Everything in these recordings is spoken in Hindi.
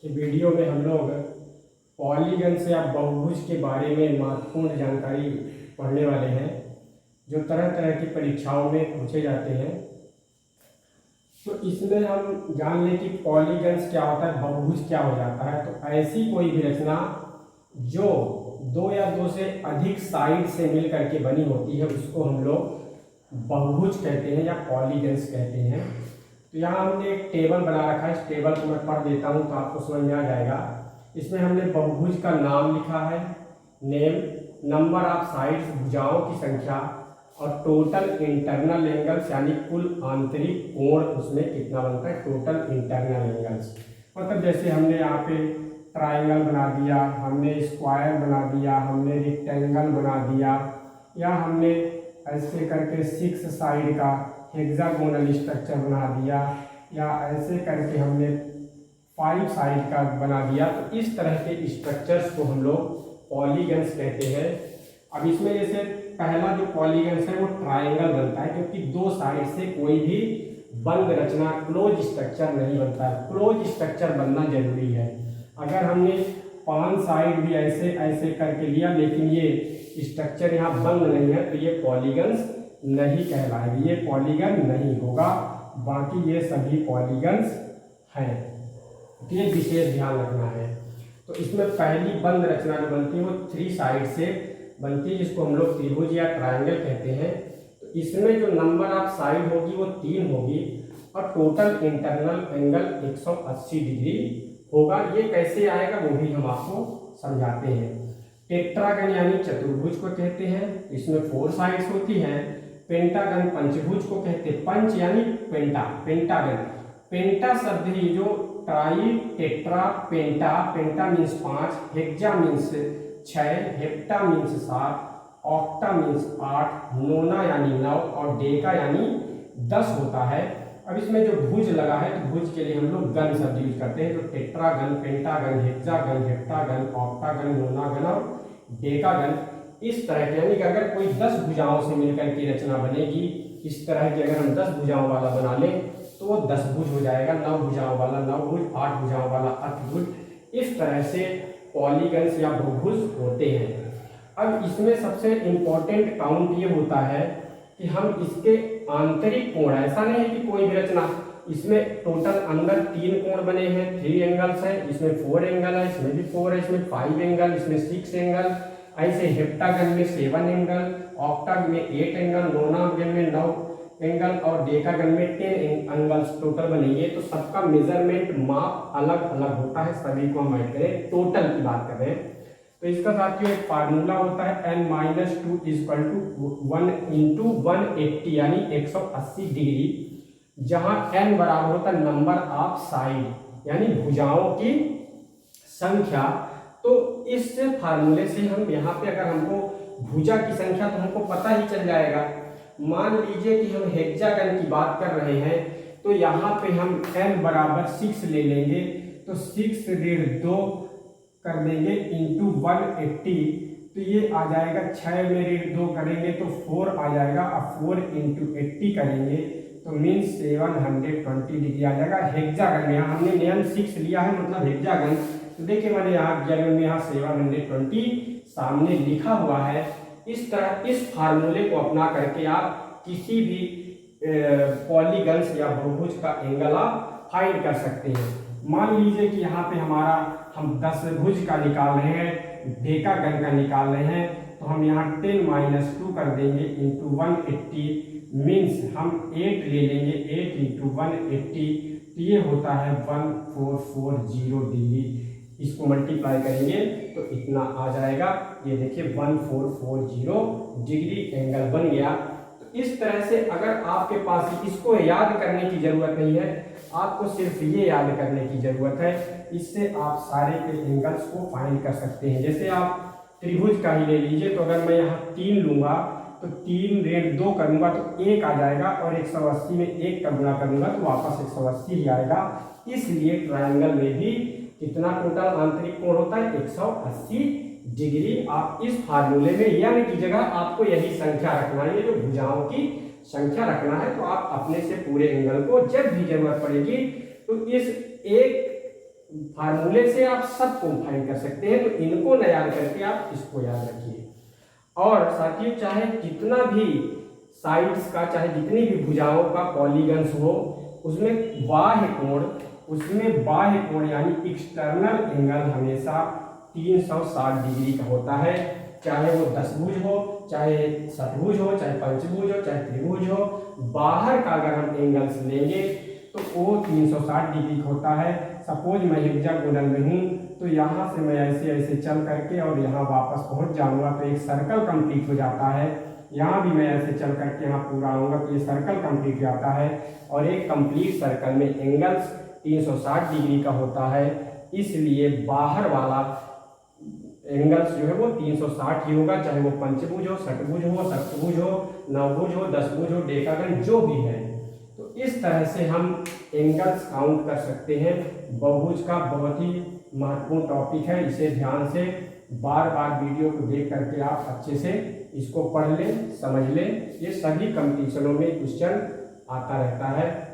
कि वीडियो में हम लोग पॉलीगन्स या बहुभुज के बारे में महत्वपूर्ण जानकारी पढ़ने वाले हैं जो तरह तरह की परीक्षाओं में पूछे जाते हैं। तो इसमें हम जान लें कि पॉलीगन्स क्या होता है, बहुभुज क्या हो जाता है। तो ऐसी कोई भी रचना जो दो या दो से अधिक साइड से मिल करके बनी होती है उसको हम लोग बहुभुज कहते हैं या पॉलीगन्स कहते हैं। तो यहाँ हमने एक टेबल बना रखा है, इस टेबल को मैं पढ़ देता हूँ तो आपको समझ में आ जाएगा। इसमें हमने बहुभुज का नाम लिखा है, नेम, नंबर ऑफ साइड्स भुजाओं की संख्या और टोटल इंटरनल एंगल्स यानी कुल आंतरिक कोण उसमें कितना बनता है, टोटल इंटरनल एंगल्स। मतलब जैसे हमने यहाँ पे ट्राइंगल बना दिया, हमने स्क्वायर बना दिया, हमने रेक्टेंगल बना दिया, या हमने ऐसे करके 6 साइड का हेक्सागोनल स्ट्रक्चर बना दिया, या ऐसे करके हमने 5 साइड का बना दिया। तो इस तरह के स्ट्रक्चर्स को हम लोग पॉलीगन्स कहते हैं। अब इसमें जैसे पहला जो पॉलीगन्स है वो ट्राइंगल बनता है क्योंकि दो साइड से कोई भी बंद रचना क्लोज स्ट्रक्चर नहीं बनता है, क्लोज स्ट्रक्चर बनना जरूरी है। अगर हमने 5 साइड भी ऐसे ऐसे करके लिया लेकिन ये स्ट्रक्चर यहाँ बंद नहीं है तो ये पॉलीगन्स नहीं कहलाएगी, ये पॉलीगन नहीं होगा। बाकी ये सभी पॉलीगन्स हैं, तो ये विशेष ध्यान रखना है। तो इसमें पहली बंद रचना जो बनती है वो 3 साइड से बनती है जिसको हम लोग त्रिभुज या ट्रायंगल कहते हैं। तो इसमें जो नंबर ऑफ साइड होगी वो 3 होगी और टोटल इंटरनल एंगल 180 डिग्री होगा। ये कैसे आएगा वो भी हम आपको समझाते हैं। टेट्रागन यानी चतुर्भुज को कहते हैं, इसमें 4 साइड्स होती हैं। पेंटागन पंचभुज को कहते हैं, पंच यानी पेंटा, पेंटागन। पेंटा शब्द ही जो tri tetra penta, penta means 5, hexa means 6, hepta means 7, octa means 8, nona यानी 9 और डेका यानी 10 होता है। अब इसमें जो भुज लगा है तो भुज के लिए हम लोग गन शब्द यूज करते हैं। तो tetragon, pentagon, hexagon, heptagon, octagon, nonagon और डेकागन, इस तरह के यानी कि अगर कोई 10 भुजाओं से मिलकर की रचना बनेगी, इस तरह की अगर हम 10 भुजाओं वाला बना लें तो वो 10 भुज हो जाएगा। 9 भुजाओं वाला 9 भुज, 8 भुजाओं वाला 8 भुज। इस तरह से पॉलीगन्स या बहुभुज होते हैं। अब इसमें सबसे इम्पोर्टेंट काउंट ये होता है कि हम इसके आंतरिक कोण, ऐसा नहीं है कि कोई भी रचना, इसमें टोटल अंदर 3 कोण बने हैं, 3 एंगल्स हैं, इसमें 4 एंगल है, इसमें भी 4 है, इसमें 5 एंगल, इसमें 6 एंगल, ऐसे हेप्टागन में 7 एंगल, ऑक्टागन में 8 एंगल, नोनागन में 9 एंगल और डेकागन में 10 एंगल्स टोटल बनेंगे। तो सबका मेजरमेंट माप अलग अलग होता है, सभी को हम ऐड करें, टोटल की बात कर रहे हैं। तो इसका साथियों एक फार्मूला होता है n - 2 = 1 × 180 यानी 180 डिग्री, जहां n बराबर होता है नंबर ऑफ साइड यानी भुजाओं की संख्या। तो इस फार्मूले से हम यहाँ पे अगर हमको भुजा की संख्या तो हमको पता ही चल जाएगा। मान लीजिए कि हम हेक्सागन की बात कर रहे हैं तो यहाँ पे हम n बराबर 6 ले लेंगे, तो 6 × 2 कर देंगे इंटू 180, तो ये आ जाएगा 6 में 2 करेंगे तो 4 आ जाएगा। अब 4 × 80 करेंगे तो मीन्स 720 डिग्री आ जाएगा। हेक्सागन में यहाँ हमने नियम 6 लिया है मतलब हेक्सागन, तो देखिए मैंने यहाँ 720 सामने लिखा हुआ है। इस तरह इस फार्मूले को अपना करके आप किसी भी पॉलीगन्स या बहुभुज का एंगल आप फाइंड कर सकते हैं। मान लीजिए कि यहाँ पे हमारा हम 10 भुज का निकाल रहे हैं, डेकागन का निकाल रहे हैं, तो हम यहाँ 10 - 2 कर देंगे इंटू 180 मीन्स हम 8 ले लेंगे, 8 × 180, तो ये होता है 1440 डिग्री। इसको मल्टीप्लाई करेंगे तो इतना आ जाएगा। ये देखिए 1440 डिग्री एंगल बन गया। तो इस तरह से अगर आपके पास इसको याद करने की जरूरत नहीं है, आपको सिर्फ ये याद करने की जरूरत है, इससे आप सारे के एंगल्स को फाइंड कर सकते हैं। जैसे आप त्रिभुज का ही ले लीजिए, तो अगर मैं यहाँ 3 लूंगा तो 3 × 2 करूंगा तो 1 आ जाएगा और 180 में 1 का गुणा करूंगा तो वापस 180 ही आएगा। इसलिए ट्रायंगल में भी कितना टोटल आंतरिक कोण होता है, 180 डिग्री। आप इस फार्मूले में n की जगह आपको यही संख्या रखना है, ये जो भुजाओं की संख्या रखना है। तो आप अपने से पूरे एंगल को जब भी जरूरत पड़ेगी तो इस एक फार्मूले से आप सबको फाइंड कर सकते हैं, तो इनको न याद करके आप इसको याद रखिए। और साथियों, चाहे कितना भी साइड्स का, चाहे जितनी भी भुजाओं का पॉलीगन्स हो, उसमें बाह्य कोण यानी एक्सटर्नल एंगल हमेशा 360 डिग्री का होता है। चाहे वो दशभुज हो, चाहे षटभुज हो, चाहे पंचभुज हो, चाहे त्रिभुज हो, बाहर का अगर हम एंगल्स लेंगे तो वो 360 डिग्री का होता है। सपोज मैं हेक्सागोनल में हूँ, तो यहाँ से मैं ऐसे ऐसे चल करके और यहाँ वापस पहुँच जाऊँगा तो एक सर्कल कंप्लीट हो जाता है। यहाँ भी मैं ऐसे चल करके यहाँ पूरा आऊँगा तो ये सर्कल कंप्लीट हो जाता है। और एक कंप्लीट सर्कल में एंगल्स 360 डिग्री का होता है, इसलिए बाहर वाला एंगल्स जो है वो 360 ही होगा, चाहे वो पंचभुज हो, षटभुज हो, सप्तभुज हो, नवभुज हो, दशभुज हो, डेकागन जो भी है। तो इस तरह से हम एंगल्स काउंट कर सकते हैं। बहुभुज का बहुत ही महत्वपूर्ण टॉपिक है, इसे ध्यान से बार बार वीडियो को देख करके आप अच्छे से इसको पढ़ लें, समझ लें। ये सभी कंपटीशनों में क्वेश्चन आता रहता है।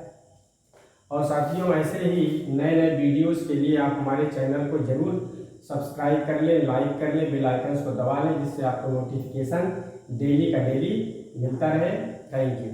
और साथियों, ऐसे ही नए नए वीडियोस के लिए आप हमारे चैनल को जरूर सब्सक्राइब कर लें, लाइक कर लें, बेल आइकन को दबा लें, जिससे आपको नोटिफिकेशन डेली का डेली मिलता रहे। Thank you.